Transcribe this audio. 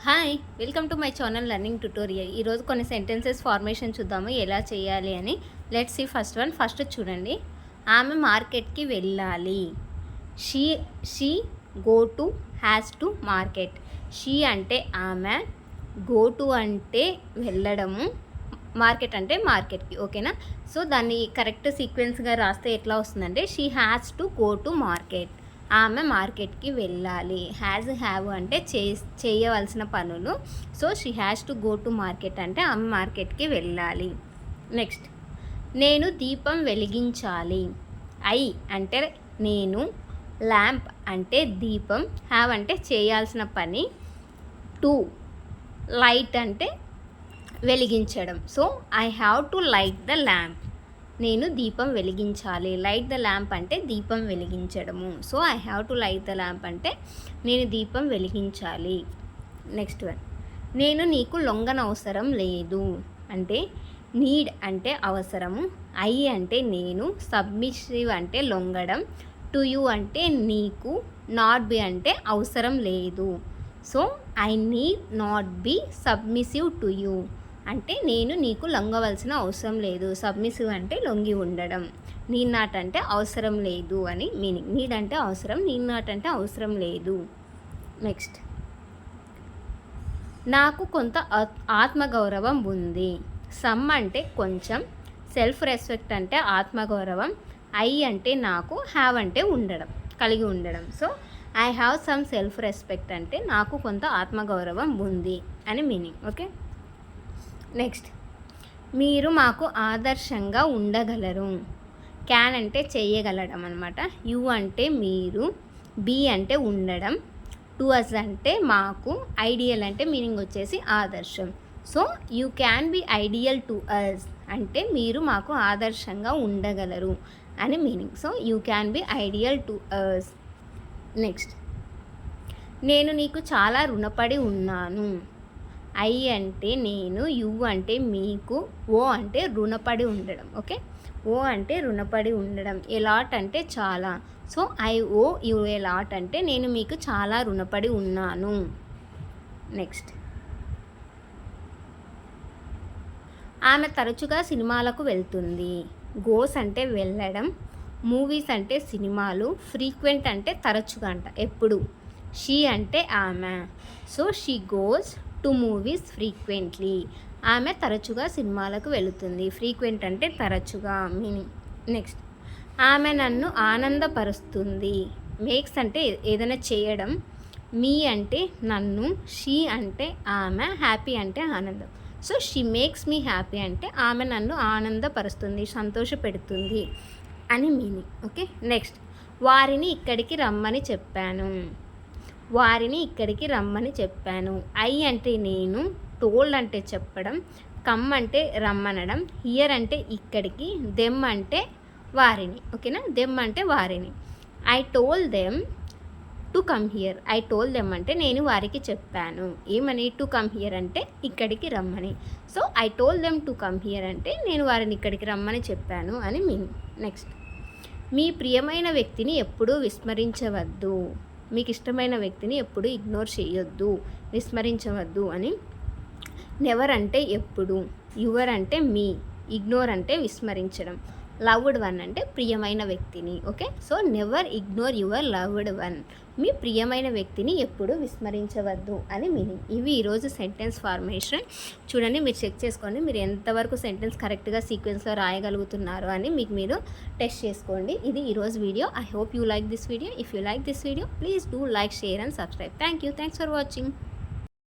Hi welcome to my channel learning tutorial. ఈరోజు కొన్ని sentences formation చూద్దాము ఎలా చేయాలి అని. లెట్స్ సీ ఫస్ట్ చూడండి. ఆమె మార్కెట్కి వెళ్ళాలి. She she go to has to market. She అంటే ఆమె, గో టు అంటే వెళ్ళడము, మార్కెట్ అంటే మార్కెట్కి. ఓకేనా? సో దాన్ని కరెక్ట్ సీక్వెన్స్గా రాస్తే ఎట్లా వస్తుందంటే she has to go to market. ఆమె మార్కెట్కి వెళ్ళాలి. హ్యావ్ అంటే చేయవలసిన పనులు. So she has to go to market అంటే ఆమె మార్కెట్కి వెళ్ళాలి. నెక్స్ట్, నేను దీపం వెలిగించాలి. ఐ అంటే నేను, ల్యాంప్ అంటే దీపం, హ్యావ్ అంటే చేయాల్సిన పని, టు లైట్ అంటే వెలిగించడం. So I have to light the lamp. నేను దీపం వెలిగించాలి. లైట్ ద ల్యాంప్ అంటే దీపం వెలిగించడము. So I have to light the lamp అంటే నేను దీపం వెలిగించాలి. నెక్స్ట్ వన్, నేను నీకు లొంగనవసరం లేదు అంటే నీడ్ అంటే అవసరము, ఐ అంటే నేను, సబ్మిసివ్ అంటే లొంగడం, టు యూ అంటే నీకు, నాట్ బి అంటే అవసరం లేదు. So I need not be submissive to you అంటే నేను నీకు లొంగవలసిన అవసరం లేదు. సబ్మిసివ్ అంటే లొంగి ఉండడం. నీడ్ నాట్ అంటే అవసరం లేదు అని మీనింగ్. నీడ్ అంటే అవసరం, నీడ్ నాట్ అంటే అవసరం లేదు. నెక్స్ట్, నాకు కొంత ఆత్మగౌరవం ఉంది. సమ్ అంటే కొంచెం, సెల్ఫ్ రెస్పెక్ట్ అంటే ఆత్మగౌరవం, ఐ అంటే నాకు, హ్యావ్ అంటే ఉండడం, కలిగి ఉండడం. So I have some self respect అంటే నాకు కొంత ఆత్మగౌరవం ఉంది అని మీనింగ్. ఓకే. నెక్స్ట్, మీరు మాకు ఆదర్శంగా ఉండగలరు. క్యాన్ అంటే చేయగలడం అనమాట. యు అంటే మీరు, బీ అంటే ఉండడం, టు అస్ అంటే మాకు, ఐడియల్ అంటే మీనింగ్ వచ్చేసి ఆదర్శం. So you can be ideal to us అంటే మీరు మాకు ఆదర్శంగా ఉండగలరు అని meaning. So you can be ideal to us. Next, నేను నీకు చాలా రుణపడి ఉన్నాను. ఐ అంటే నేను, యు అంటే మీకు, ఓ అంటే రుణపడి ఉండడం. ఓకే, ఓ అంటే రుణపడి ఉండడం. ఎలాట్ అంటే చాలా. So I owe you a lot అంటే నేను మీకు చాలా రుణపడి ఉన్నాను. నెక్స్ట్, ఆమె తరచుగా సినిమాలకు వెళ్తుంది. గోస్ అంటే వెళ్ళడం, మూవీస్ అంటే సినిమాలు, ఫ్రీక్వెంట్ అంటే తరచుగా అంట, ఎప్పుడు. షీ అంటే ఆమె. So she goes to movies frequently. ఆమె తరచుగా సినిమాలకు వెళుతుంది. ఫ్రీక్వెంట్ అంటే తరచుగా మీనింగ్. నెక్స్ట్, ఆమె నన్ను ఆనందపరుస్తుంది. మేక్స్ అంటే ఏదైనా చేయడం, మీ అంటే నన్ను, షీ అంటే ఆమె, హ్యాపీ అంటే ఆనందం. So she makes me happy అంటే ఆమె నన్ను ఆనందపరుస్తుంది, సంతోషపెడుతుంది అని మీనింగ్. ఓకే. నెక్స్ట్, వారిని ఇక్కడికి రమ్మని చెప్పాను. వారిని ఇక్కడికి రమ్మని చెప్పాను. ఐ అంటే నేను, టోల్డ్ అంటే చెప్పడం, కమ్ అంటే రమ్మనడం, హియర్ అంటే ఇక్కడికి, దెమ్ అంటే వారిని. ఓకేనా? దెమ్ అంటే వారిని. I told them to come here. I told them అంటే నేను వారికి చెప్పాను. ఏమని? టు కమ్ హియర్ అంటే ఇక్కడికి రమ్మని. So I told them to come here అంటే నేను వారిని ఇక్కడికి రమ్మని చెప్పాను అని మీనింగ్. నెక్స్ట్, మీ ప్రియమైన వ్యక్తిని ఎప్పుడూ విస్మరించవద్దు. మీకు ఇష్టమైన వ్యక్తిని ఎప్పుడు ఇగ్నోర్ చేయొద్దు, విస్మరించవద్దు అని. నెవర్ అంటే ఎప్పుడు, యువర్ అంటే మీ, ఇగ్నోర్ అంటే విస్మరించడం, లవ్డ్ వన్ అంటే ప్రియమైన వ్యక్తిని. Okay. So never ignore your loved one. మీ ప్రియమైన వ్యక్తిని ఎప్పుడు విస్మరించవద్దు అని మీనింగ్. ఇవి ఈరోజు సెంటెన్స్ ఫార్మేషన్. చూడండి, మీరు చెక్ చేసుకోండి మీరు ఎంతవరకు సెంటెన్స్ కరెక్ట్గా సీక్వెన్స్లో రాయగలుగుతున్నారు అని మీకు మీరు టెస్ట్ చేసుకోండి. ఇది ఈరోజు video. I hope you like this video. If you like this video please do like, share and subscribe. Thanks for watching.